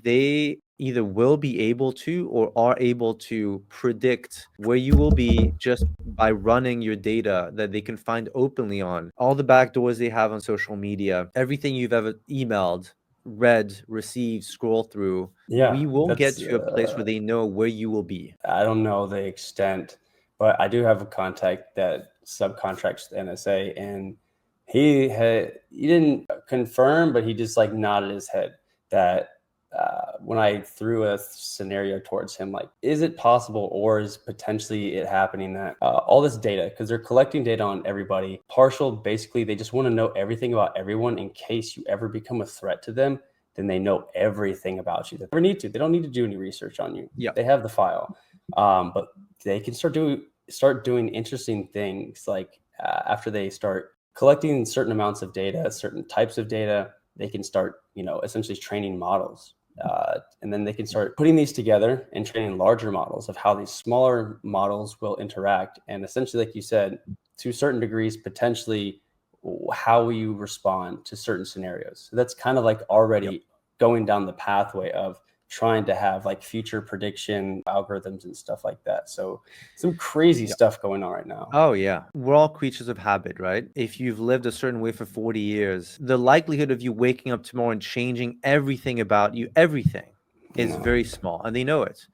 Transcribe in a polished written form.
they either will be able to or are able to predict where you will be just by running your data that they can find openly on all the backdoors they have on social media, everything you've ever emailed, read, received, scroll through. Yeah, We will get that's to a place where they know where you will be. I don't know the extent, but I do have a contact that subcontracts to the NSA, and he didn't confirm, but he just like nodded his head that when I threw a scenario towards him, like, is it possible, or is potentially it happening that all this data, because they're collecting data on everybody, partial, basically, they just want to know everything about everyone in case you ever become a threat to them. Then they know everything about you. They never need to. They don't need to do any research on you. Yeah. They have the file, but they can start doing interesting things like after they start collecting certain amounts of data, certain types of data, they can start, essentially training models. And then they can start putting these together and training larger models of how these smaller models will interact. And essentially, like you said, to certain degrees, potentially how you respond to certain scenarios. So that's kind of like Yep. already going down the pathway of trying to have like future prediction algorithms and stuff like that. So some crazy Yep. stuff going on right now. Oh, yeah. We're all creatures of habit, right? If you've lived a certain way for 40 years, the likelihood of you waking up tomorrow and changing everything about you, everything, is No. very small. And they know it.